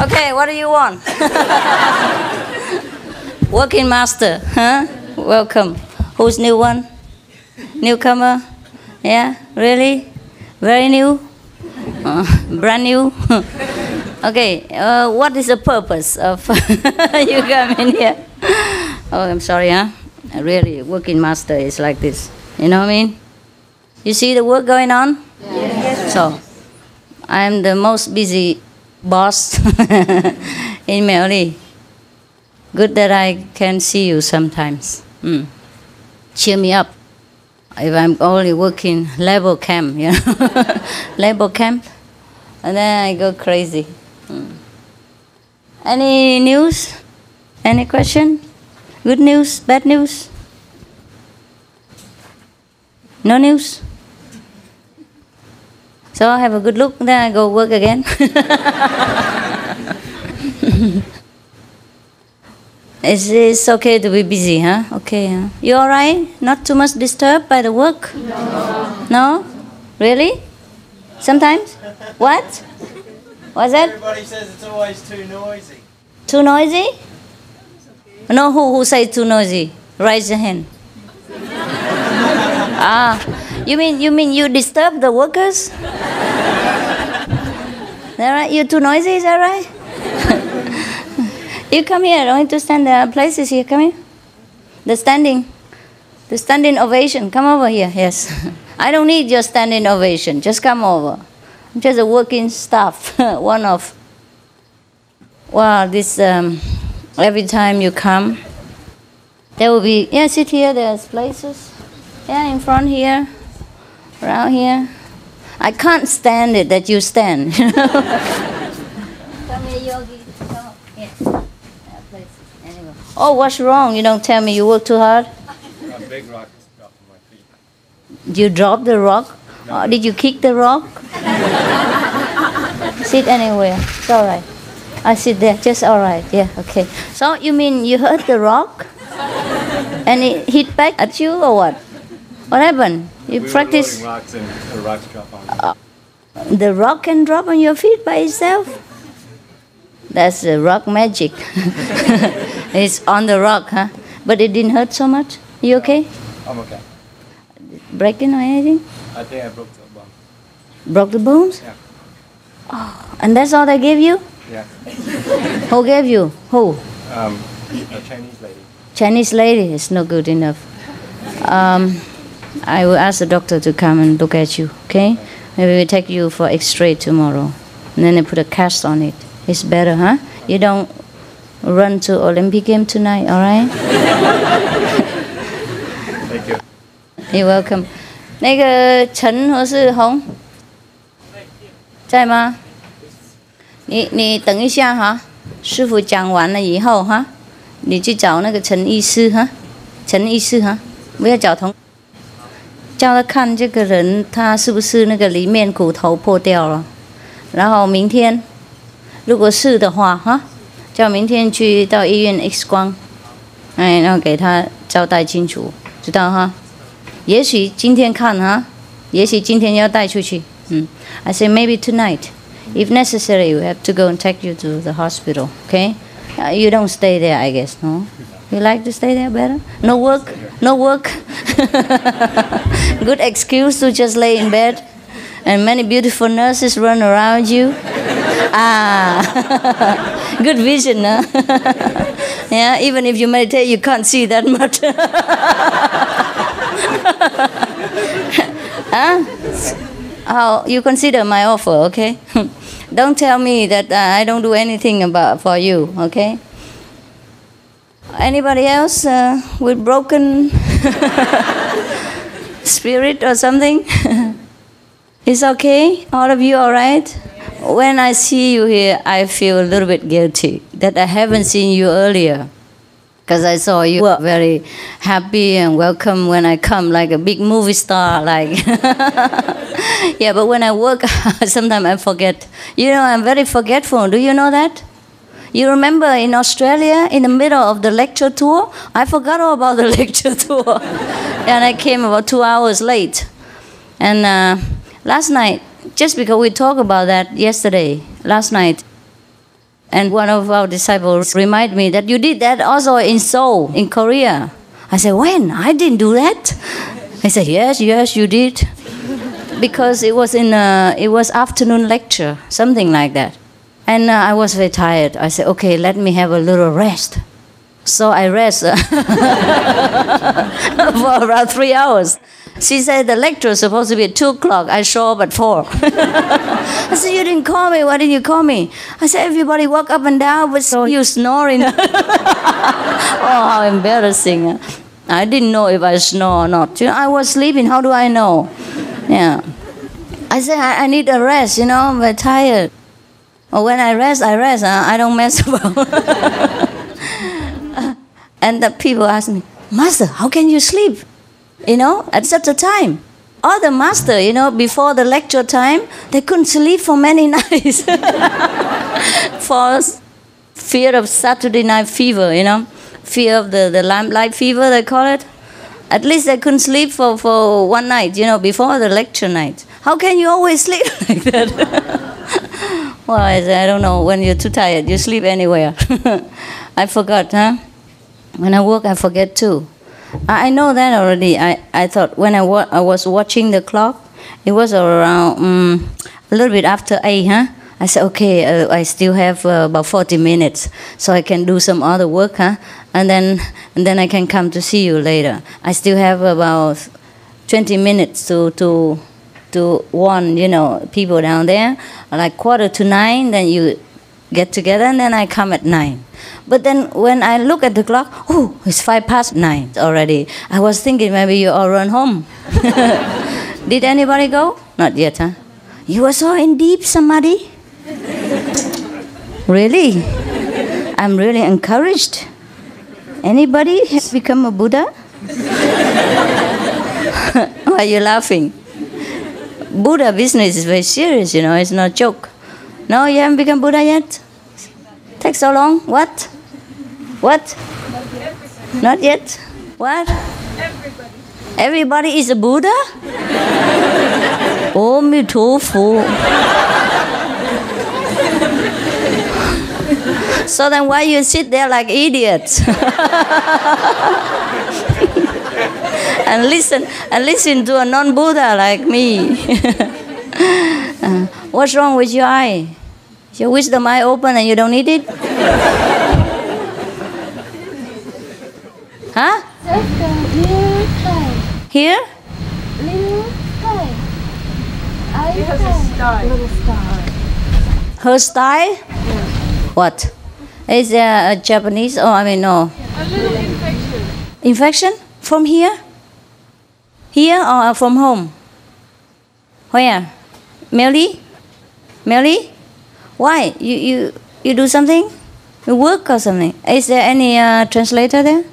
Okay, what do you want? Working master, huh? Welcome. Who's new one? Newcomer? Yeah, really? Very new? Brand new? Okay, what is the purpose of you coming here? Oh, I'm sorry, huh? Really, working master is like this. You know what I mean? You see the work going on? Yes. So, I'm the most busy boss in Melody. Good that I can see you sometimes. Cheer me up. If I'm only working labor camp, you know, labor camp, and then I go crazy. Any news? Any question? Good news? Bad news? No news? So I have a good look, then I go work again. It's okay to be busy, huh? Okay. Huh? You all right? Not too much disturbed by the work? No. No? Really? Sometimes? What? What's that? Everybody says it's always too noisy. Too noisy? No, who says too noisy? Raise your hand. You mean you disturb the workers? Is that right? You're too noisy, is that right? You come here, I don't need to stand there. Places here, come here. The standing ovation, come over here, yes. I don't need your standing ovation, just come over. I'm just a working staff, one of, well, this, every time you come, there will be, yeah, sit here, there's places. Yeah, in front here, around here. I can't stand it that you stand. Come here, Yogi. Come up. Here. Anyway. Oh, what's wrong? You don't tell me you work too hard? A big rock dropped on my feet. You dropped the rock? No. Did you kick the rock? Sit anywhere. It's all right. I sit there. Just all right. Yeah, okay. So you mean you hurt the rock? And it hit back at you or what? What happened? You practice? We were loading rocks and the rocks drop on me. The rock can drop on your feet by itself? That's the rock magic. It's on the rock, huh? But it didn't hurt so much? You okay? I'm okay. Breaking or anything? I think I broke the bone. Broke the bones? Yeah. Oh, and that's all they gave you? Yeah. Who gave you? Who? A Chinese lady. Chinese lady is no good enough. I will ask the doctor to come and look at you, okay? Maybe we take you for X-ray tomorrow. And then they put a cast on it. It's better, huh? You don't run to Olympic game tonight, all right? Thank you. You're welcome. 那个陈或是红在吗？你等一下哈，师傅讲完了以后哈，你去找那个陈医师哈，陈医师哈，不要找同，叫他看这个人他是不是那个里面骨头破掉了，然后明天如果是的话哈，叫明天去到医院 X 光，哎，然后给他交代清楚，知道哈？也许今天看哈，也许今天要带出去。I say maybe tonight. If necessary, we have to go and take you to the hospital. Okay? You don't stay there, I guess, no? You like to stay there better? No work? No work? Good excuse to just lay in bed, and many beautiful nurses run around you. Good vision, huh? Yeah, even if you meditate, you can't see that much. Huh? How you consider my offer, okay? Don't tell me that I don't do anything for you, okay? Anybody else with broken spirit or something? It's okay? All of you all right? When I see you here, I feel a little bit guilty that I haven't seen you earlier. Because I saw you were very happy and welcome when I come, like a big movie star. Like, yeah, but when I work, sometimes I forget. You know, I'm very forgetful. Do you know that? You remember in Australia, in the middle of the lecture tour, I forgot all about the lecture tour. And I came about 2 hours late. And last night, just because we talked about that yesterday, last night, And one of our disciples reminded me that you did that also in Seoul, in Korea. I said, when? I didn't do that. He said, yes, you did. Because it was it was afternoon lecture, something like that. And I was very tired. I said, okay, let me have a little rest. So I rest for around 3 hours. She said the lecture was supposed to be at 2 o'clock. I show up at 4. I said, you didn't call me. Why didn't you call me? I said, everybody walk up and down, but so you snoring. Oh, how embarrassing. I didn't know if I snore or not. You know, I was sleeping. How do I know? Yeah. I said, I need a rest, you know. I'm very tired. Or when I rest. I don't mess about. And the people ask me, Master, how can you sleep? You know, at such a time. Other master, you know, before the lecture time, they couldn't sleep for many nights. For fear of Saturday night fever, you know. Fear of the lamplight fever, they call it. At least they couldn't sleep for one night, you know, before the lecture night. How can you always sleep like that? Well, I don't know. When you're too tired, you sleep anywhere. I forgot, huh? When I work, I forget too. I know that already. I thought when I was watching the clock, it was around a little bit after 8, huh? I said, okay, I still have about 40 minutes, so I can do some other work, huh? And then I can come to see you later. I still have about 20 minutes to warn, you know, people down there. Like 8:45, then you get together, and then I come at 9. But then when I look at the clock, oh, it's 9:05 already. I was thinking maybe you all run home. Did anybody go? Not yet, huh? You were so in deep samadhi? Really? I'm really encouraged. Anybody has become a Buddha? Why are you laughing? Buddha business is very serious, you know, it's not a joke. No, you haven't become Buddha yet? Take so long? What? What? Not yet? What? Everybody is a Buddha? Oh, mi tofu. So then why you sit there like idiots? and listen to a non-Buddha like me. What's wrong with your eye? Is your wisdom eye open and you don't need it? Huh? Just a little sky. Here? Little sky. I It has a sky. Little sky. Her style? What? Is there a Japanese? Oh, I mean, no. A little infection. Infection? From here? Here or from home? Where? Melly? Melly? Why? You do something? You work or something? Is there any translator there?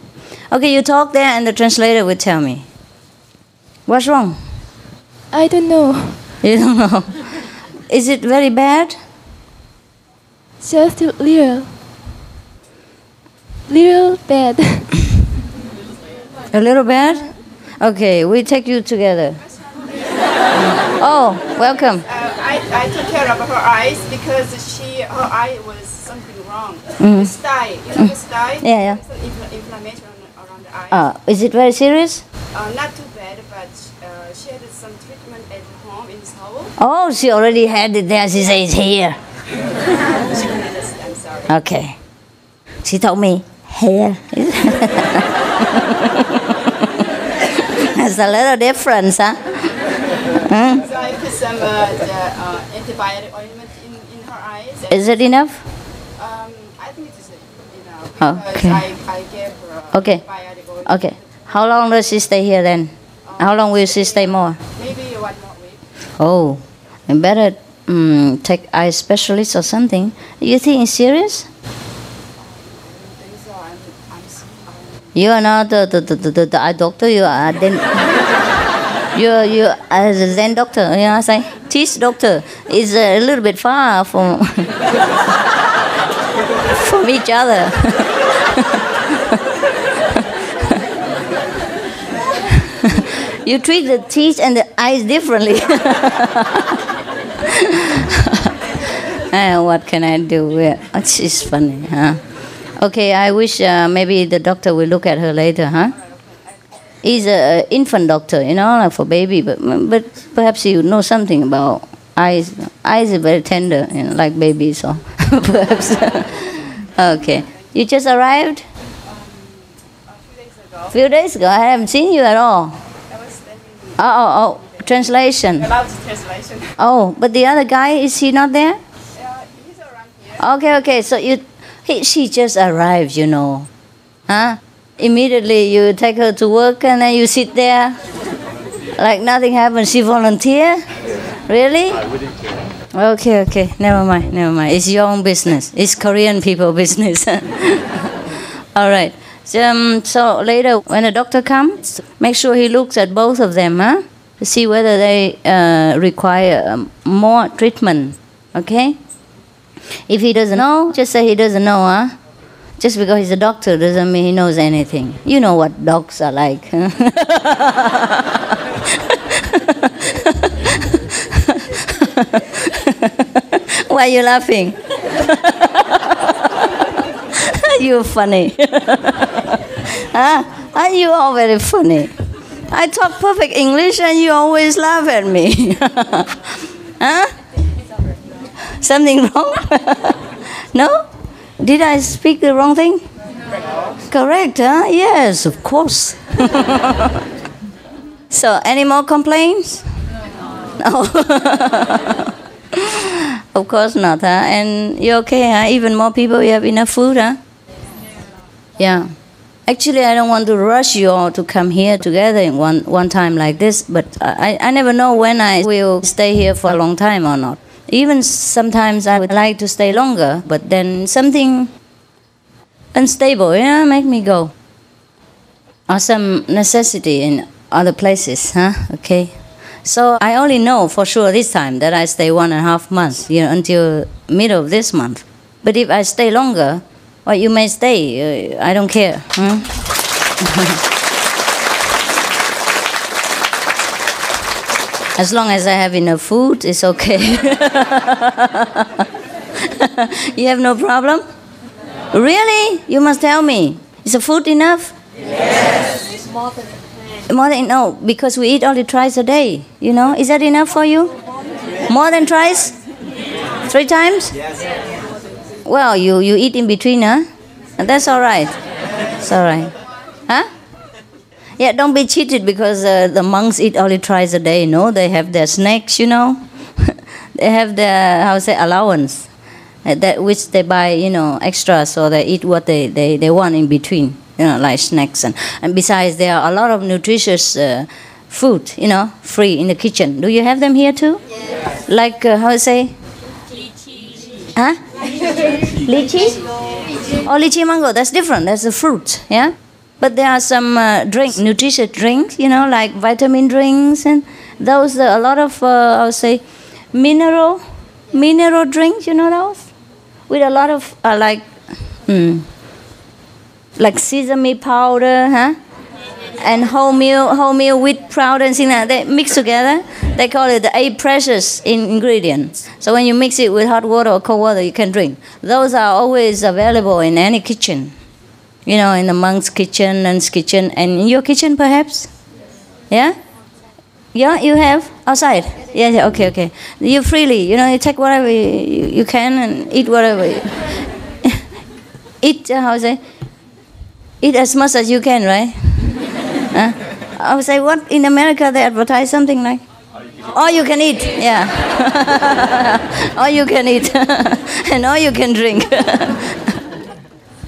Okay, you talk there and the translator will tell me. What's wrong? I don't know. You don't know. Is it very bad? Just a little. Little bad. A little bad? Okay, we take you together. Oh, welcome. I took care of her eyes because her eye was something wrong. Mm. The sty, you know the sty? Yeah. It's an inflammation around the eye. Is it very serious? Not too bad, but she had some treatment at home in Seoul. Oh, she already had it there. She says here. I'm sorry. Okay. She told me here. There's a little difference, huh? So I put some antibiotic ointment in her eyes. Is it enough? I think it is enough because Okay. I gave her Okay. antibiotic ointment. Okay. How long does she stay here then? How long will she stay more? Maybe 1 more week. Oh, you better take eye specialist or something. You think it's serious? So You are not the eye doctor. You are you are the Zen doctor. You know what I'm saying? Teeth doctor is a little bit far from from each other. You treat the teeth and the eyes differently. What can I do? Yeah. It's funny, huh? Okay, I wish maybe the doctor will look at her later, huh? He's an infant doctor, like for baby, but perhaps you know something about eyes. Eyes are very tender, like babies, so perhaps. Okay. You just arrived? A few days ago. I haven't seen you at all. Oh, translation. About translation. Oh, but the other guy, is he not there? He's around here. Okay, so she just arrived, Huh? Immediately you take her to work and then you sit there like nothing happened. She volunteer? Really? Okay, never mind. It's your own business. It's Korean people business. All right. So later when the doctor comes, make sure he looks at both of them, huh? To see whether they require more treatment, okay? If he doesn't know, just say he doesn't know, huh? Just because he's a doctor doesn't mean he knows anything. You know what dogs are like. Huh? Why are you laughing? You're funny. Huh? Are you all very funny? I talk perfect English and you always laugh at me. Huh? Something wrong? No? Did I speak the wrong thing? Correct, huh? Yes, of course. So, any more complaints? No. Of course not, huh? And you're okay, huh? Even more people, you have enough food, huh? Yeah. Actually, I don't want to rush you all to come here together in one time like this, but I never know when I will stay here for a long time or not. Even sometimes I would like to stay longer, but then something unstable, make me go. Or some necessity in other places, huh? Okay. So I only know for sure this time that I stay 1.5 months, until middle of this month. But if I stay longer, well, you may stay. I don't care. As long as I have enough food, it's okay. You have no problem? Really? You must tell me. Is the food enough? Yes. It's more than No, because we eat only twice a day. Is that enough for you? More than twice? 3 times? Yes. Well, you eat in between, huh? And that's all right. It's all right. Huh? Yeah, don't be cheated because the monks eat only twice a day. No, they have their snacks, They have their, allowance. That which they buy, extra, so they eat what they want in between, like snacks. And besides, there are a lot of nutritious food, free in the kitchen. Do you have them here too? Yes. Like, Lychee. Huh? Lychee? Oh, lychee mango, that's different. That's a fruit, yeah? But there are some nutritious drinks, like vitamin drinks, and those are a lot of, mineral drinks, those? With a lot of, like sesame powder, huh? And wholemeal wheat powder and things like that. They mix together. They call it the 8 precious ingredients. So when you mix it with hot water or cold water, you can drink. Those are always available in any kitchen. In the monk's kitchen, nun's kitchen, and in your kitchen perhaps? Yeah? Yeah, you have? Outside? Yeah, okay. You freely, you take whatever you can and eat whatever. Eat, eat as much as you can, right? I would say, what in America they advertise something like? All you can eat, yeah. All you can eat, and all you can drink.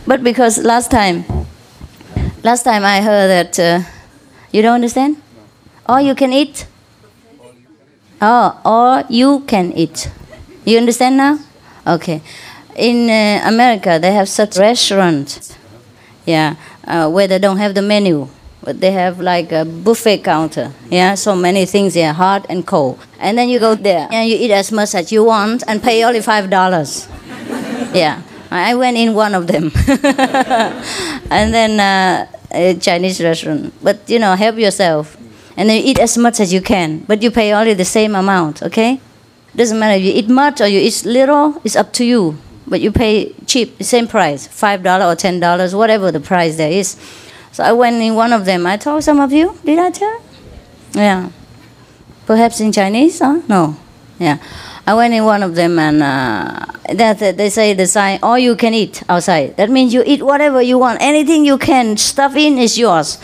But because last time I heard that, you don't understand? All you can eat? Oh, all you can eat. You understand now? Okay. In America, they have such restaurants, yeah, where they don't have the menu, but they have like a buffet counter, yeah, so many things there, hot and cold. And then you go there and you eat as much as you want and pay only $5. Yeah. I went in one of them. And then a Chinese restaurant. But, help yourself. And then you eat as much as you can. But you pay only the same amount, okay? Doesn't matter if you eat much or you eat little, it's up to you. But you pay cheap, the same price, $5 or $10, whatever the price there is. So I went in one of them. I told some of you, did I tell? Yeah. Perhaps in Chinese, huh? No. Yeah. I went in one of them and they say the sign, all you can eat outside. That means you eat whatever you want. Anything you can stuff in is yours.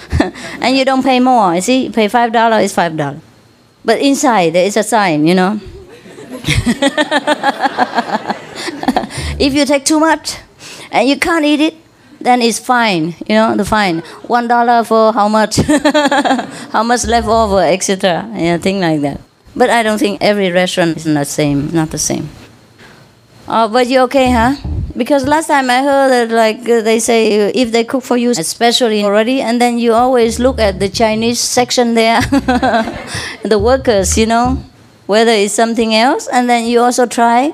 And you don't pay more. You see, you pay $5, it's $5. But inside there is a sign, you know. If you take too much and you can't eat it, then it's fine, you know, the fine. $1 for how much? How much left over, etc. Yeah, thing like that. But I don't think every restaurant is not the same. But you okay, huh? Because last time I heard that, like, they say if they cook for you, especially already, and then you always look at the Chinese section there, the workers, you know, whether it's something else, and then you also try.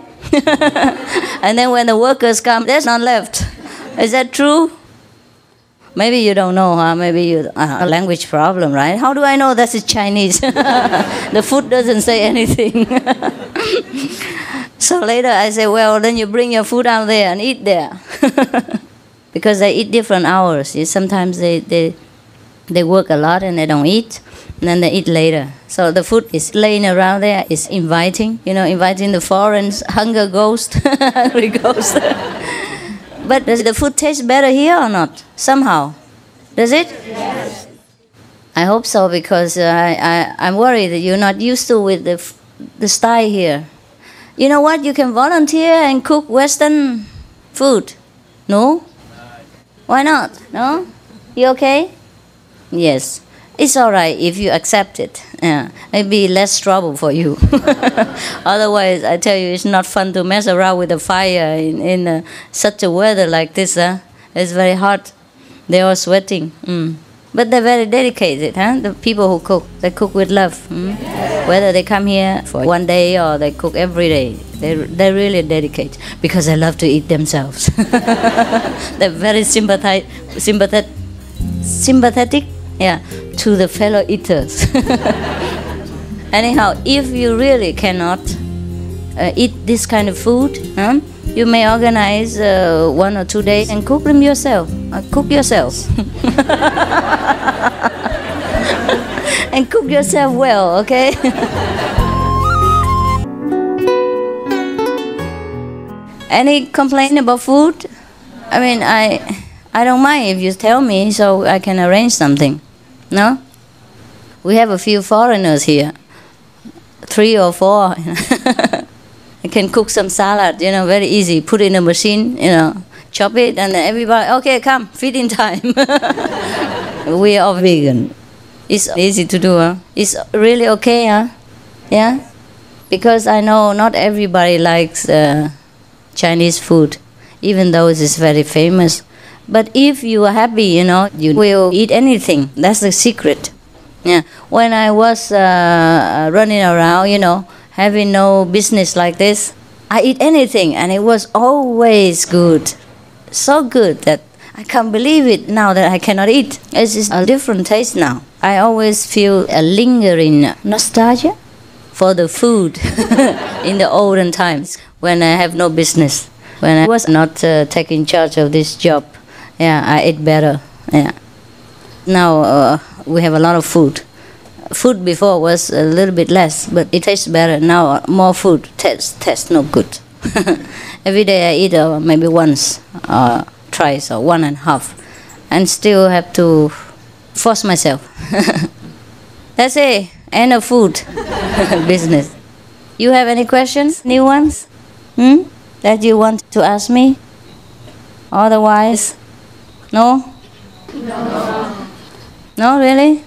And then when the workers come, there's none left. Is that true? Maybe you don't know, huh? Maybe you a language problem, right? How do I know this is Chinese? The food doesn't say anything. So later I say, well, then you bring your food out there and eat there. Because they eat different hours. Sometimes they work a lot and they don't eat, and then they eat later. So the food is laying around there, is inviting, you know, inviting the foreign hunger ghost, hungry ghost. But does the food taste better here or not? Somehow. Does it? Yes. I hope so, because I'm worried that you're not used to with the style here. You know what? You can volunteer and cook Western food. No? Why not? No? You okay? Yes. It's all right if you accept it. Yeah. Maybe less trouble for you. Otherwise, I tell you, it's not fun to mess around with the fire in such a weather like this. It's very hot. They're all sweating. But they're very dedicated, huh? The people who cook, they cook with love. Whether they come here for one day or they cook every day, they really dedicate because they love to eat themselves. They're very sympathetic, yeah, to the fellow eaters. Anyhow, if you really cannot eat this kind of food, you may organize 1 or 2 days and cook them yourself. Cook yourself. And cook yourself well, okay? Any complaint about food? I mean, I don't mind if you tell me so I can arrange something. No? We have a few foreigners here. 3 or 4. You can cook some salad, you know, very easy. Put it in a machine, you know, chop it, and then everybody, okay, come, feeding time. We are vegan. It's easy to do, huh? It's really okay, huh? Yeah? Because I know not everybody likes Chinese food, even though it is very famous. But if you are happy, you know, you will eat anything. That's the secret. Yeah. When I was running around, you know, having no business like this, I eat anything, and it was always good. So good that I can't believe it now that I cannot eat. It's just a different taste now. I always feel a lingering nostalgia for the food in the olden times when I have no business. When I was not taking charge of this job, yeah, I ate better. Yeah. Now we have a lot of food. Food before was a little bit less, but it tastes better. Now more food tastes no good. Every day I eat maybe once, or twice, or 1.5, and still have to force myself. That's it. End of food business. You have any questions? New ones? That you want to ask me? Otherwise, no? No. No, really?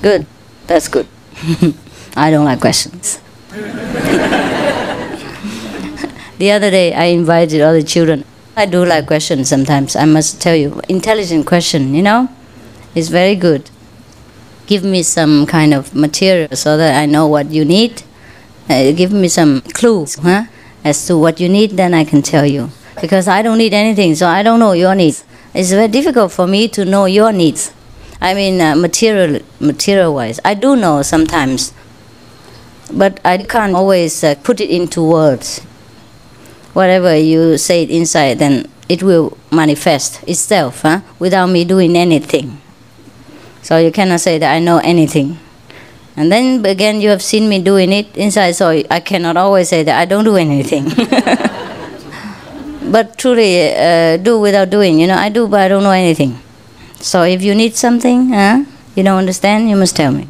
Good. That's good. I don't like questions. The other day, I invited all the children. I do like questions sometimes, I must tell you. Intelligent question, you know? It's very good. Give me some kind of material so that I know what you need. Give me some clues, as to what you need, then I can tell you. Because I don't need anything, so I don't know your needs. It's very difficult for me to know your needs. I mean, material-wise. I do know sometimes. but I can't always put it into words. Whatever you say it inside, then it will manifest itself without me doing anything. So you cannot say that I know anything. And then again, you have seen me doing it inside, so I cannot always say that I don't do anything. But truly, do without doing. You know, I do, but I don't know anything. So if you need something, you don't understand, you must tell me.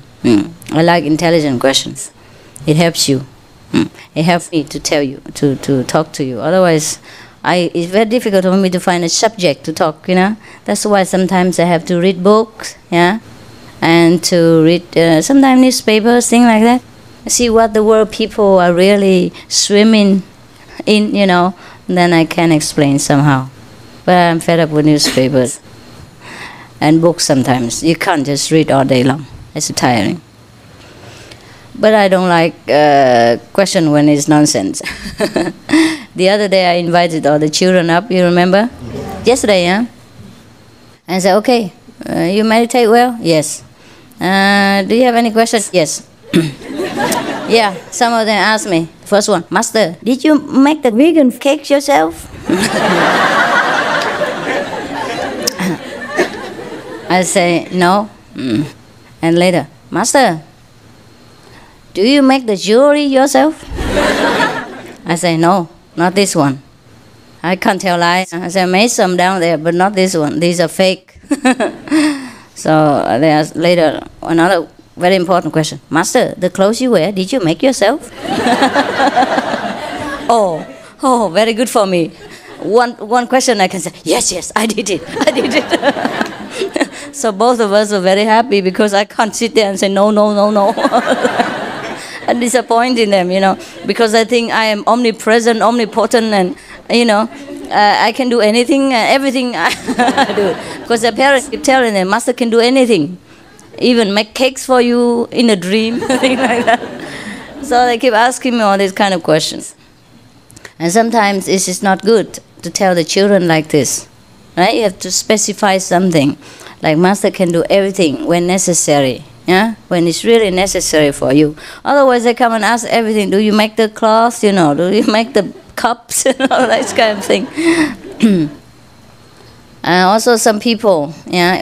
I like intelligent questions. It helps you. It helps me to tell you, to talk to you. Otherwise, it's very difficult for me to find a subject to talk, you know. That's why sometimes I have to read books, and to read sometimes newspapers, things like that. See what the world people are really swimming in, you know, then I can explain somehow. But I'm fed up with newspapers and books sometimes. You can't just read all day long. It's tiring. But I don't like question when it's nonsense. The other day I invited all the children up, you remember? Yesterday, And I said, okay, you meditate well? Yes. Do you have any questions? Yes. Yeah, some of them asked me. First one, Master, did you make the vegan cake yourself? I say, no. And later, Master, do you make the jewelry yourself? I say, no, not this one. I can't tell lies. I say, I made some down there, but not this one. These are fake. So they asked later another very important question. Master, the clothes you wear, did you make yourself? Oh, very good for me. One question I can say, yes, I did it. So both of us were very happy because I can't sit there and say, no. And disappointing them, you know, because I think I am omnipresent, omnipotent, and, you know, I can do anything, everything I do. Because the parents keep telling them, Master can do anything. Even make cakes for you in a dream, things like that. So they keep asking me all these kind of questions. And sometimes it's just not good to tell the children like this, right? You have to specify something, like Master can do everything when necessary, when it's really necessary for you. Otherwise they come and ask everything. Do you make the cloth, you know? Do you make the cups, and all that kind of thing? And also some people,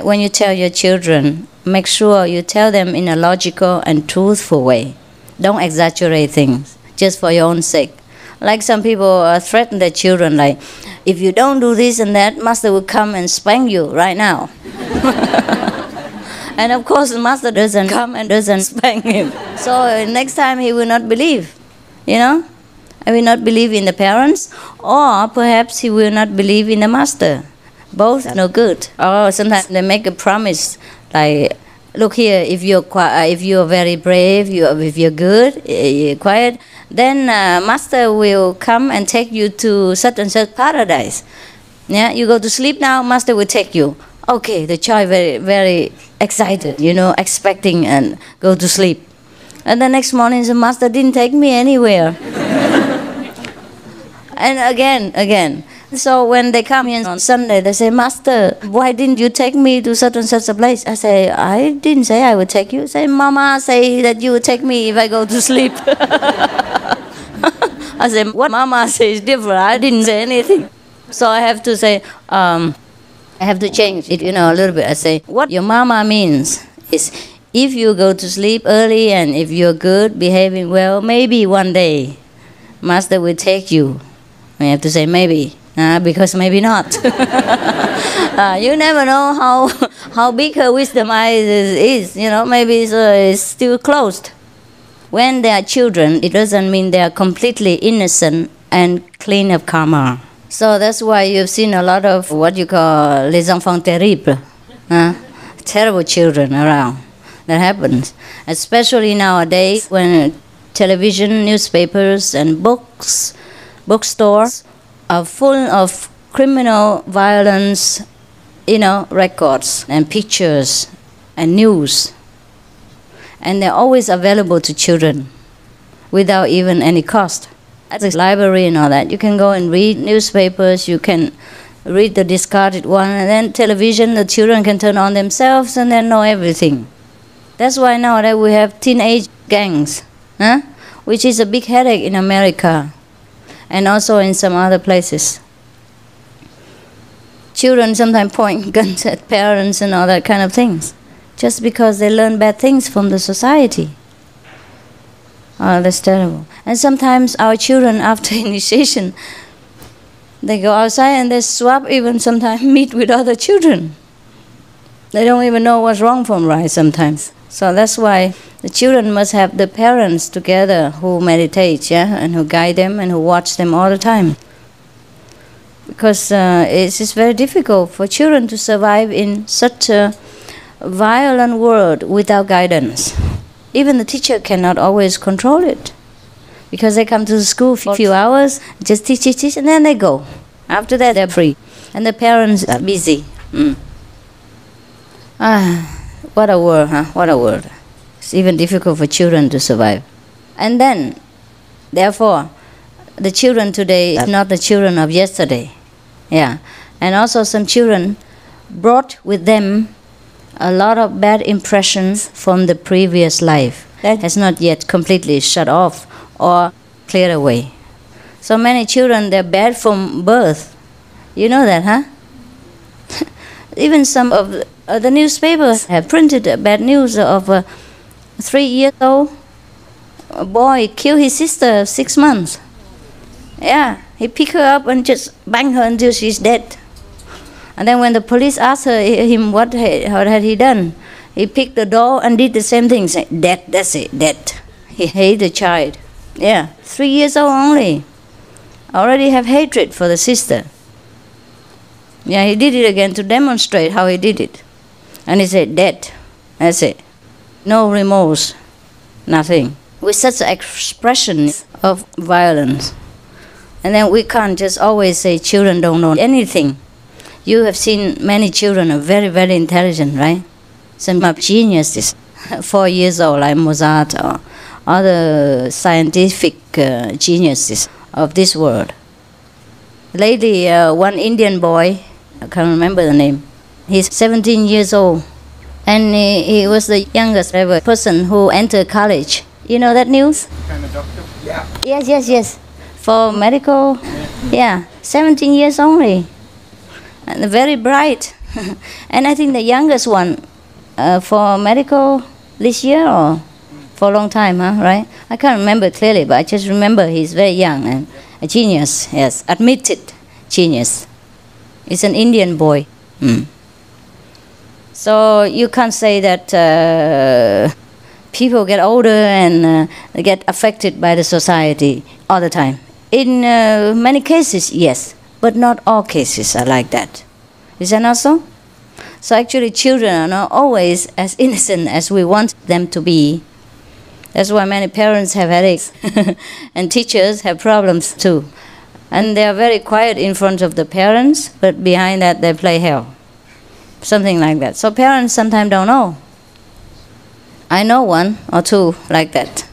when you tell your children, make sure you tell them in a logical and truthful way. Don't exaggerate things, just for your own sake. Like some people threaten their children, like, if you don't do this and that, Master will come and spank you right now. And of course, the Master doesn't come and doesn't spank him. So next time he will not believe, you know? I will not believe in the parents, or perhaps he will not believe in the Master. Both are no good. Or sometimes they make a promise, like, look here, if you're very brave, if you're good, you're quiet, then Master will come and take you to such and such paradise. You go to sleep now, Master will take you. Okay, the child very, very excited, you know, expecting and go to sleep. And the next morning, the Master didn't take me anywhere. And again. So when they come in on Sunday, they say, Master, why didn't you take me to such and such a place? I say, I didn't say I would take you. Say, Mama say that you would take me if I go to sleep. I say, what Mama says is different. I didn't say anything. So I have to say, I have to change it, you know, a little bit. I say, what your Mama means is, if you go to sleep early and if you're good, behaving well, maybe one day Master will take you. I have to say maybe. Because maybe not. You never know how big her wisdom is. You know, maybe it's still closed. When they are children, it doesn't mean they are completely innocent and clean of karma. So that's why you've seen a lot of what you call les enfants terribles, terrible children around. That happens, especially nowadays when television, newspapers, and bookstores are full of criminal violence, you know, records and pictures and news. And they're always available to children without even any cost. At the library and all that, you can go and read newspapers, you can read the discarded one, and then television, the children can turn on themselves and then know everything. That's why nowadays we have teenage gangs. which is a big headache in America and also in some other places. Children sometimes point guns at parents and all that kind of things, just because they learn bad things from the society. Oh, that's terrible. And sometimes our children, after initiation, they go outside and they swap, even sometimes meet with other children. They don't even know what's wrong from right sometimes. So that's why the children must have the parents together who meditate, yeah, and who guide them and who watch them all the time. Because it's very difficult for children to survive in such a violent world without guidance. Even the teacher cannot always control it, because they come to the school for a few hours, just teach, and then they go. After that, they're free. And the parents are busy. What a world, huh? What a world. It's even difficult for children to survive. And then, therefore, the children today are not the children of yesterday. Yeah. And also some children brought with them a lot of bad impressions from the previous life that has not yet completely shut off or cleared away. So many children, they're bad from birth. You know that, huh? Even some of the newspapers have printed bad news of a 3-year-old boy killed his sister of 6 months. Yeah, he picked her up and just banged her until she's dead. And then when the police asked him what had he done, he picked the door and did the same thing, said, dead, that's it, dead. He hated the child. Yeah, 3 years old only. Already have hatred for the sister. Yeah, he did it again to demonstrate how he did it. And he said, dead, that's it. No remorse, nothing. With such expressions of violence. And then we can't just always say children don't know anything. You have seen many children are very, very intelligent, right? Some are geniuses, 4 years old, like Mozart or other scientific geniuses of this world. Lately, one Indian boy, I can't remember the name, he's 17 years old, and he was the youngest ever person who entered college. You know that news? Kind of doctor? Yeah. Yes. For medical, yeah, 17 years only. And very bright. And I think the youngest one for medical this year or for a long time, huh? Right? I can't remember clearly, but I just remember he's very young and a genius, yes, admitted genius. He's an Indian boy. So you can't say that people get older and they get affected by the society all the time. In many cases, yes. But not all cases are like that. Is that not so? So actually children are not always as innocent as we want them to be. That's why many parents have headaches. And teachers have problems too. And they are very quiet in front of the parents, but behind that they play hell. Something like that. So parents sometimes don't know. I know one or two like that.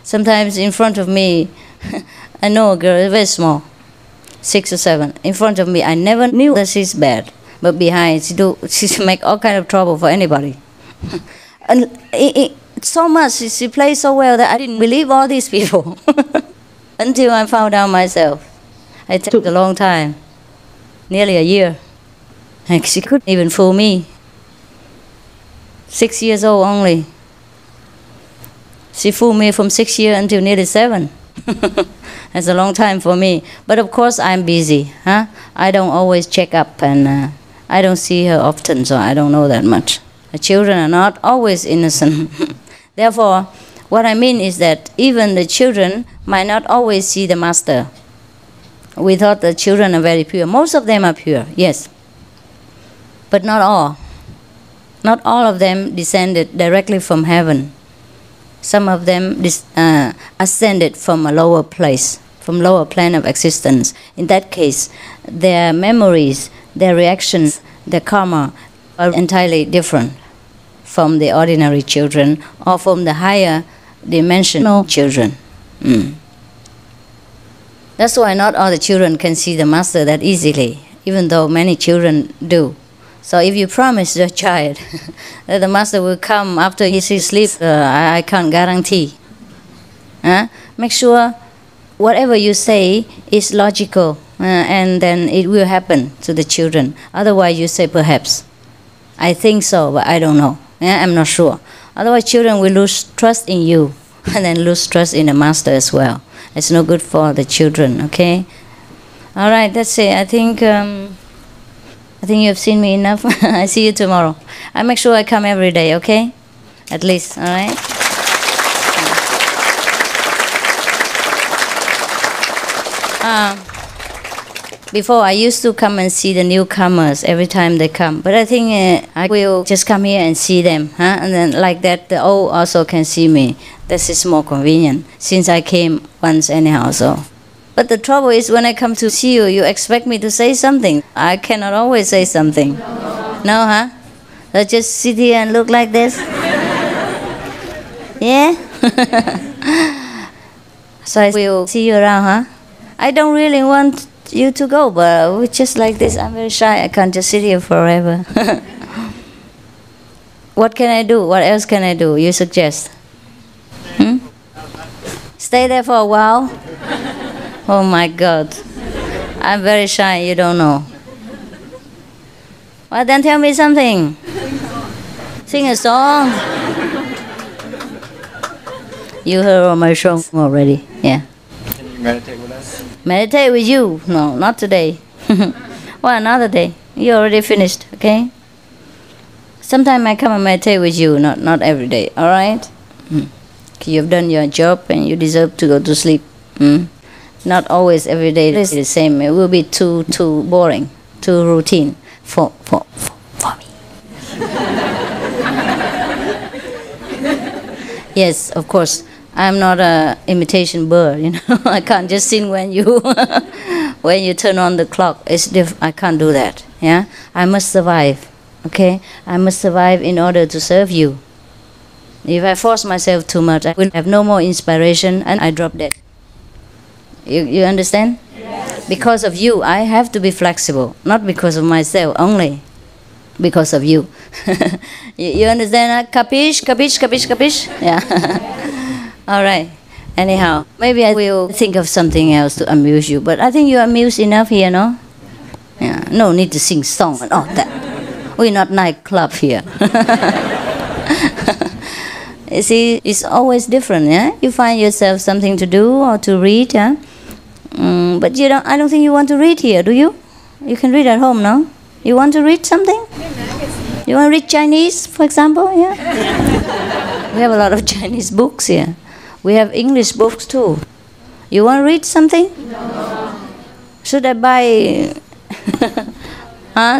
Sometimes in front of me, I know a girl, very small, 6 or 7. In front of me, I never knew that she's bad. But behind, she make all kind of trouble for anybody. And so much, she plays so well that I didn't believe all these people. Until I found out myself. It took a long time, nearly a year. And she couldn't even fool me. 6 years old only. She fooled me from 6 years until nearly 7. That's a long time for me. But of course I'm busy. Huh? I don't always check up and I don't see her often, so I don't know that much. The children are not always innocent. Therefore, what I mean is that even the children might not always see the master. We thought the children are very pure. Most of them are pure, yes. But not all. Not all of them descended directly from heaven. Some of them ascended from a lower place, from lower plane of existence. In that case, their memories, their reactions, their karma are entirely different from the ordinary children or from the higher dimensional children. That's why not all the children can see the master that easily, even though many children do. So if you promise your child that the master will come after he sees sleep, I can't guarantee. Make sure whatever you say is logical, and then it will happen to the children. Otherwise you say perhaps. I think so, but I don't know. I'm not sure. Otherwise children will lose trust in you and then lose trust in the master as well. It's no good for the children, okay? All right, that's it. I think you have seen me enough. I see you tomorrow. I make sure I come every day, okay? At least, all right? Before, I used to come and see the newcomers every time they come. But I think I will just come here and see them. And then like that, the old also can see me. This is more convenient, since I came once anyhow, so. But the trouble is when I come to see you, you expect me to say something. I cannot always say something. No, huh? I just sit here and look like this? Yeah? So I will see you around, huh? I don't really want you to go, but just like this, I'm very shy. I can't just sit here forever. What can I do? What else can I do? You suggest? Stay there for a while? Oh my God. I'm very shy, you don't know. Well, then tell me something. Sing a song. You heard my song already, yeah. Can you meditate with us? Meditate with you? No, not today. Well, another day. You already finished, okay? Sometime I come and meditate with you, not every day, all right? You've done your job and you deserve to go to sleep. Not always every day is the same. It will be too boring, too routine for me. Yes, of course. I'm not an imitation bird, you know. I can't just sing when you when you turn on the clock. I can't do that. Yeah, I must survive. Okay, I must survive in order to serve you. If I force myself too much, I will have no more inspiration and I drop dead. You understand? Yes. Because of you, I have to be flexible. Not because of myself only. Because of you. You understand? Capiche? Capiche? Capiche? Capiche? Yeah. All right. Anyhow, maybe I will think of something else to amuse you. But I think you amuse enough here, no? Yeah. No need to sing song and all that. We're not nightclub here. You see, it's always different, yeah? You find yourself something to do or to read, yeah? But I don't think you want to read here, do you? You can read at home, no? You want to read something? You want to read Chinese, for example, yeah? We have a lot of Chinese books here. We have English books too. You want to read something? No. Should I buy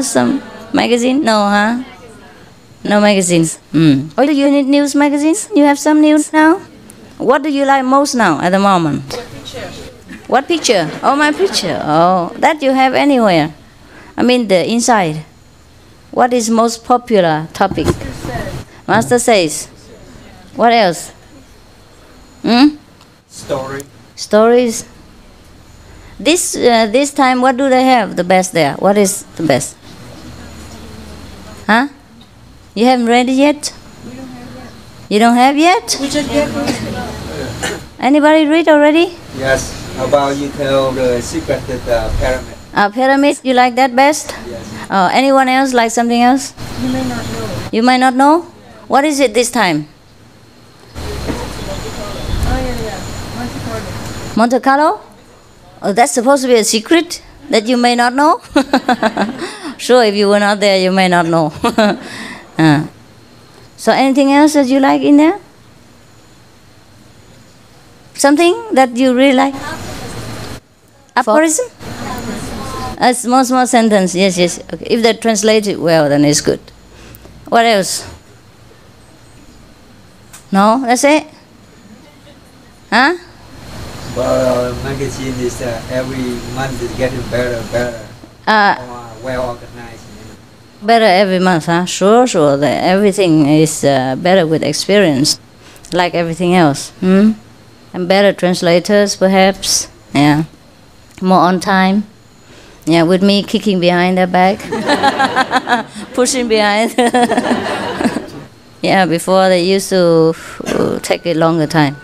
some magazine? No, huh? No magazines. Oh, do you need news magazines? You have some news now? What do you like most now at the moment? What picture? What picture? Oh, my picture. Oh, that you have anywhere. I mean the inside. What is most popular topic? Master says. What else? Story. Stories. This time, what do they have the best there? What is the best? Huh? You haven't read it yet? We don't have yet. You don't have yet? We just get Anybody read already? Yes. How about you tell the secret to the pyramid? Pyramid, you like that best? Yes. Anyone else like something else? You may not know. You might not know? What is it this time? Oh, yeah. Monte Carlo? Oh, that's supposed to be a secret that you may not know? Sure, if you were not there, you may not know. So anything else that you like in there? Something that you really like? Aphorism? A small sentence, yes. Okay. If they translate it well, then it's good. What else? No, that's it? Huh? Well, magazine is every month is getting better. Well organized. Better every month, huh? Sure. Everything is better with experience, like everything else. And better translators, perhaps. Yeah. More on time. Yeah, with me kicking behind their back. Pushing behind. Yeah, before they used to take a longer time.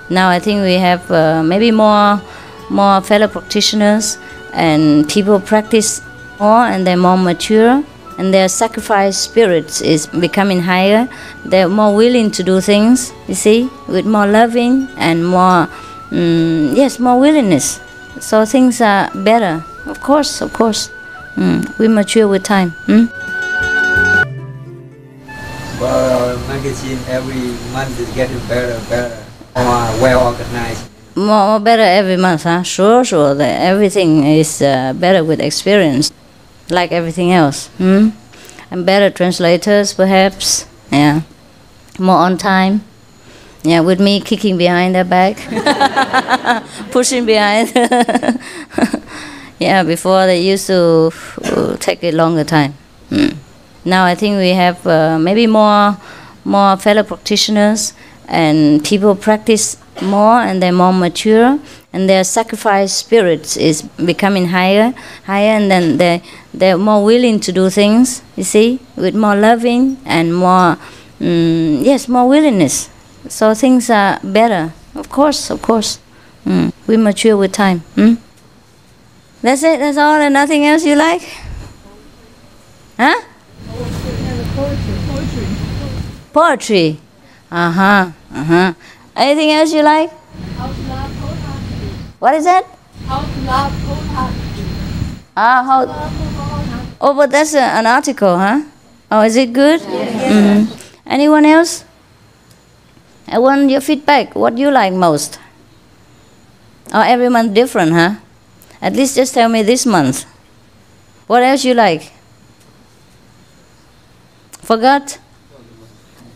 Now I think we have maybe more fellow practitioners, and people practice more and they're more mature, and their sacrifice spirits is becoming higher. They're more willing to do things, you see, with more loving and more, more willingness. So things are better. Of course. We mature with time. Well, magazine every month is getting better, more well organized. More better every month, huh? Sure. Everything is better with experience, like everything else. And better translators, perhaps. Yeah. More on time. Yeah, with me kicking behind their back, pushing behind. Yeah, before they used to take a longer time. Now I think we have maybe more fellow practitioners, and people practice more and they're more mature, and their sacrifice spirits is becoming higher, and then they're more willing to do things, you see, with more loving and more, more willingness. So things are better. Of course. We mature with time. That's it? That's all and nothing else you like? Huh? Poetry. Anything else you like? What is that? Oh, but that's an article, huh? Oh, is it good? Yes. Anyone else? I want your feedback. What do you like most? Oh, every month different, huh? At least just tell me this month. What else you like? Forgot?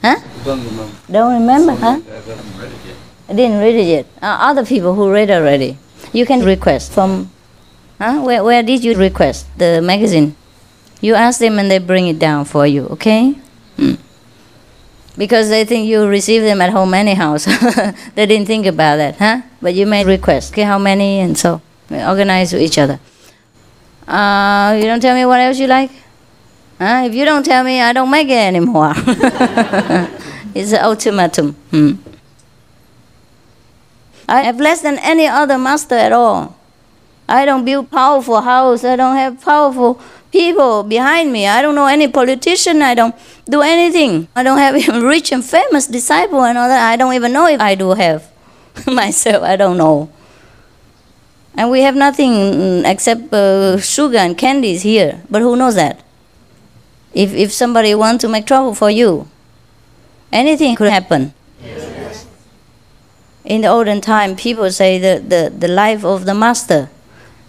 Huh? Don't remember, huh? I didn't read it yet. Other people who read already. You can request from... Huh? Where did you request the magazine? You ask them and they bring it down for you, okay? Because they think you receive them at home anyhow, so they didn't think about that, huh? But you may request, okay, how many, and so we organize with each other. You don't tell me what else you like? If you don't tell me, I don't make it anymore. It's an ultimatum. I have less than any other master at all. I don't build powerful house. I don't have powerful people behind me. I don't know any politician. I don't do anything. I don't have even rich and famous disciple and all that. I don't even know if I do have myself. I don't know. And we have nothing except sugar and candies here. But who knows that? If somebody wants to make trouble for you, anything could happen. Yes. In the olden time, people say the life of the master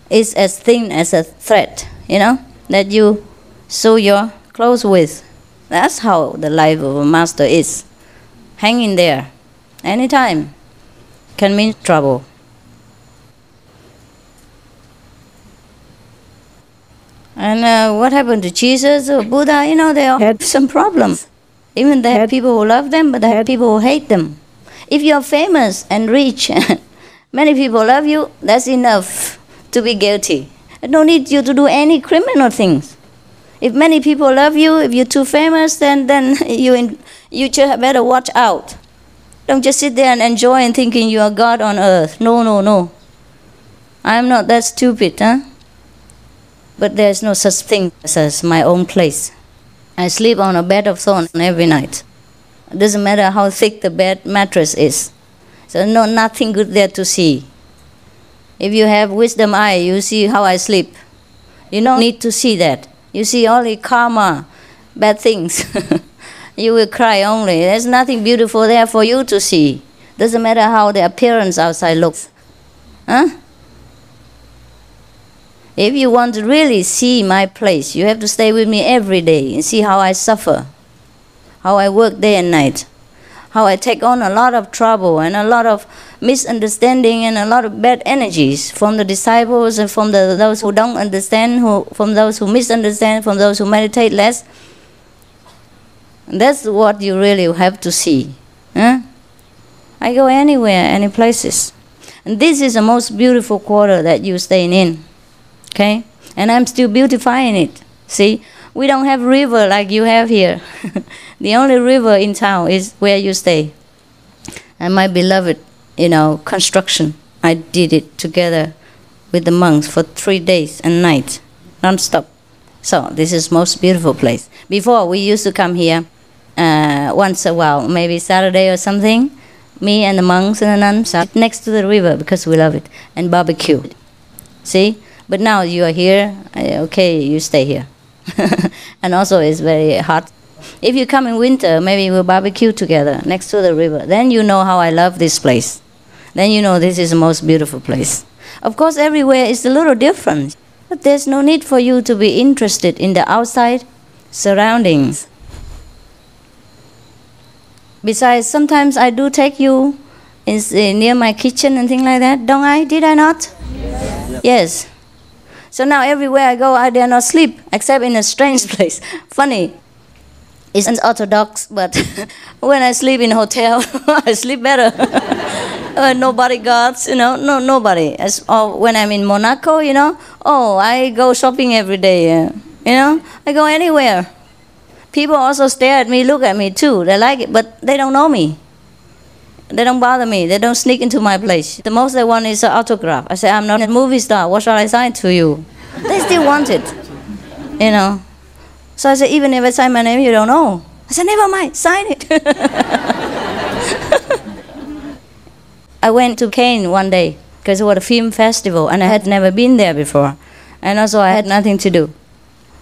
is as thin as a thread, you know, that you sew your clothes with. That's how the life of a master is. Hanging there, anytime, can mean trouble. And what happened to Jesus or Buddha? You know, they all had some problems. Even they had people who loved them, but they had people who hate them. If you're famous and rich, and many people love you, that's enough to be guilty. No need you to do any criminal things. If many people love you, if you're too famous, then you just better watch out. Don't just sit there and enjoy and thinking you are God on earth. No. I'm not that stupid, huh? But there's no such thing as my own place. I sleep on a bed of thorns every night. It doesn't matter how thick the bed mattress is. So nothing good there to see. If you have wisdom eye, you see how I sleep. You don't need to see that. You see only karma, bad things. You will cry only. There's nothing beautiful there for you to see. Doesn't matter how the appearance outside looks. Huh? If you want to really see my place, you have to stay with me every day and see how I suffer, how I work day and night, how I take on a lot of trouble and a lot of misunderstanding and a lot of bad energies from the disciples and from those who don't understand, from those who misunderstand, from those who meditate less. And that's what you really have to see. Huh? I go anywhere, any places. And this is the most beautiful quarter that you're staying in. Okay? And I'm still beautifying it. See, we don't have river like you have here. The only river in town is where you stay. And my beloved, construction, I did it together with the monks for 3 days and nights, non-stop. So this is most beautiful place. Before, we used to come here once a while, maybe Saturday or something. Me and the monks and the nuns are next to the river because we love it, and barbecue. See? But now you are here, okay, you stay here. And also it's very hot. If you come in winter, maybe we'll barbecue together next to the river. Then you know how I love this place. Then you know this is the most beautiful place. Of course, everywhere is a little different. But there's no need for you to be interested in the outside surroundings. Besides, sometimes I do take you near my kitchen and things like that, don't I? Did I not? Yes. So now everywhere I go, I dare not sleep, except in a strange place. Funny. It's unorthodox, but when I sleep in a hotel, I sleep better. No bodyguards, nobody. Or when I'm in Monaco, I go shopping every day, I go anywhere. People also stare at me, look at me too. They like it, but they don't know me. They don't bother me. They don't sneak into my place. The most they want is an autograph. I say, I'm not a movie star. What shall I sign to you? They still want it, So I say, even if I sign my name, you don't know. I say, never mind, sign it. I went to Cannes one day because it was a film festival, and I had never been there before. And also I had nothing to do.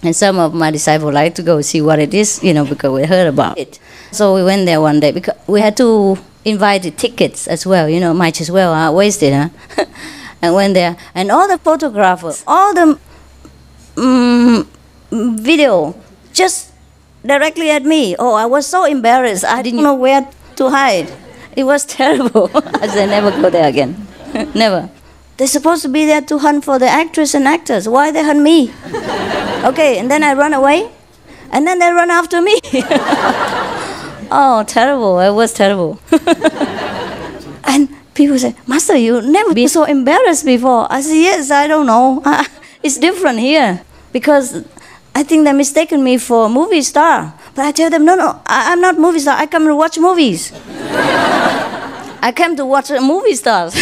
And some of my disciples like to go see what it is, because we heard about it. So we went there one day because we had to invite the tickets as well, might as well waste it, huh? And went there. And all the photographers, all the video, just directly at me. Oh, I was so embarrassed. I didn't know where to hide. It was terrible. I said, never go there again. Never. They're supposed to be there to hunt for the actress and actors. Why they hunt me? Okay, and then I run away, and then they run after me. Oh, terrible. It was terrible. And people say, Master, you never been so embarrassed before. I said, yes, I don't know. It's different here. Because I think they mistaken me for a movie star. But I tell them, no, I'm not a movie star. I come to watch movies. I came to watch movie stars.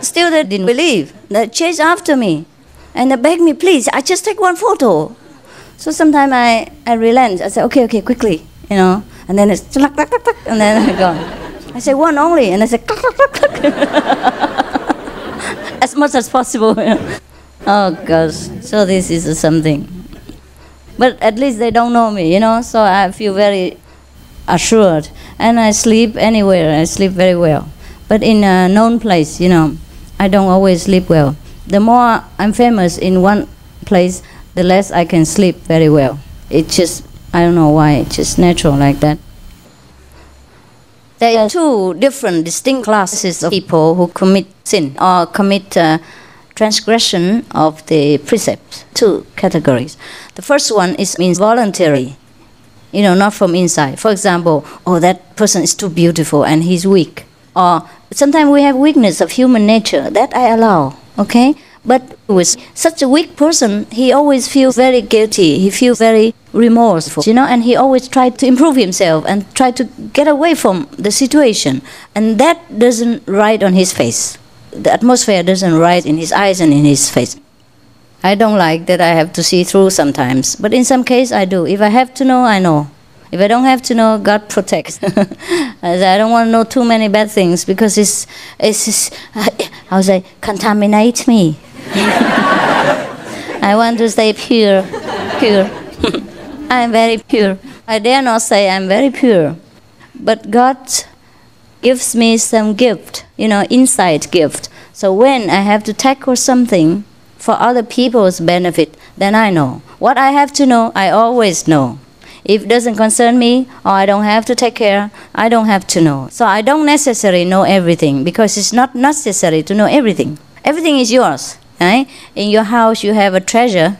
Still, they didn't believe. They chased after me. And they begged me, please, I just take one photo. So sometimes I relent. I say, okay, quickly, And then it's clack, clack, clack, clack, and then I go. I say, one only. And I say, clack, clack, clack, clack. As much as possible. Oh, gosh. So this is something. But at least they don't know me, So I feel very assured. And I sleep anywhere. I sleep very well. But in a known place, I don't always sleep well. The more I'm famous in one place, the less I can sleep very well. It's just, I don't know why, it's just natural like that. There are two different distinct classes of people who commit sin or commit transgression of the precepts. Two categories. The first one means voluntary, not from inside. For example, that person is too beautiful and he's weak. Or sometimes we have weakness of human nature. That I allow, okay? But with such a weak person, he always feels very guilty. He feels very remorseful, and he always tries to improve himself and try to get away from the situation. And that doesn't write on his face. The atmosphere doesn't write in his eyes and in his face. I don't like that I have to see through sometimes. But in some cases, I do. If I have to know, I know. If I don't have to know, God protects. I don't want to know too many bad things because it's contaminate me. I want to stay pure. I am very pure. I dare not say I'm very pure. But God gives me some gift, insight gift. So when I have to tackle something for other people's benefit, then I know. What I have to know, I always know. If it doesn't concern me, or I don't have to take care, I don't have to know. So I don't necessarily know everything, because it's not necessary to know everything. Everything is yours. Right? In your house, you have a treasure,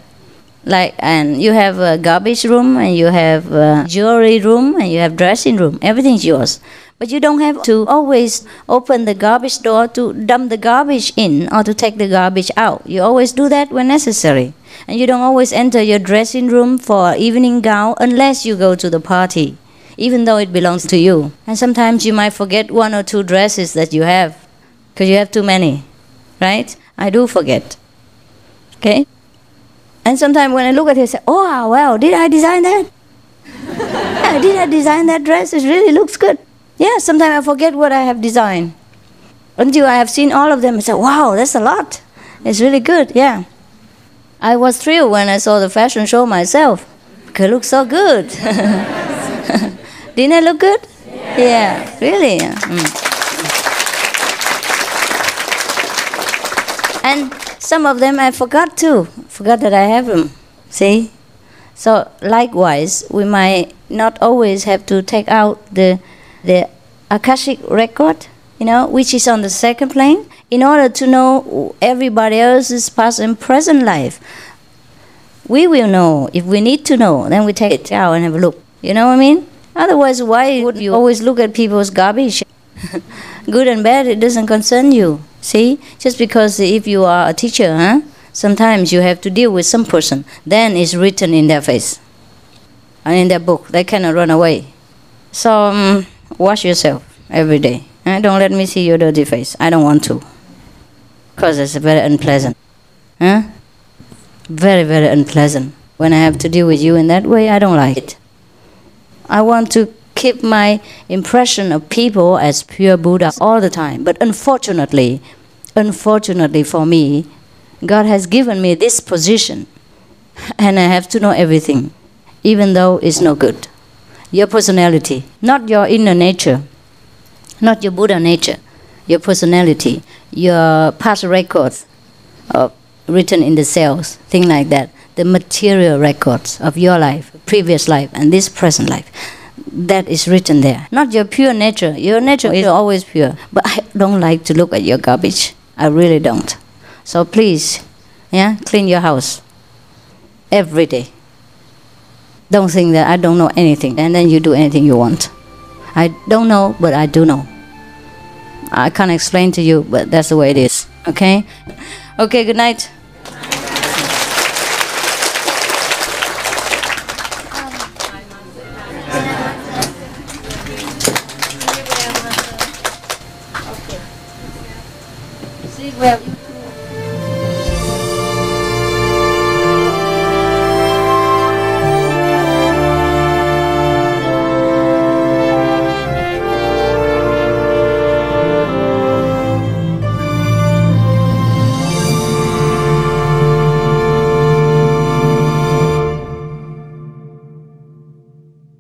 and you have a garbage room, and you have a jewelry room, and you have dressing room. Everything's yours. But you don't have to always open the garbage door to dump the garbage in or to take the garbage out. You always do that when necessary. And you don't always enter your dressing room for evening gown unless you go to the party, even though it belongs to you. And sometimes you might forget 1 or 2 dresses that you have, because you have too many, right? I do forget. Okay? And sometimes when I look at it, I say, oh, wow, did I design that? Yeah, did I design that dress? It really looks good. Yeah, sometimes I forget what I have designed. Until I have seen all of them, I say, wow, that's a lot. It's really good, yeah. I was thrilled when I saw the fashion show myself. It looks so good. Didn't it look good? Yeah, really. Yeah. And some of them I forgot too. Forgot that I have them. See? So likewise, we might not always have to take out the Akashic record, which is on the second plane, in order to know everybody else's past and present life. We will know. If we need to know, then we take it out and have a look. You know what I mean? Otherwise, why would you always look at people's garbage? Good and bad, it doesn't concern you. See? Just because if you are a teacher, sometimes you have to deal with some person. Then it's written in their face. And in their book. They cannot run away. So, wash yourself every day. Don't let me see your dirty face. I don't want to. Because it's very unpleasant. Very, very unpleasant. When I have to deal with you in that way, I don't like it. I want to keep my impression of people as pure Buddha all the time. But unfortunately for me, God has given me this position. And I have to know everything, even though it's no good. Your personality, not your inner nature, not your Buddha nature, your personality, your past records written in the cells, things like that. The material records of your life, previous life, and this present life. That is written there. Not your pure nature. Your nature is always pure. But I don't like to look at your garbage. I really don't. So please, clean your house every day. Don't think that I don't know anything, and then you do anything you want. I don't know, but I do know. I can't explain to you, but that's the way it is. Okay? Okay, good night. See, well,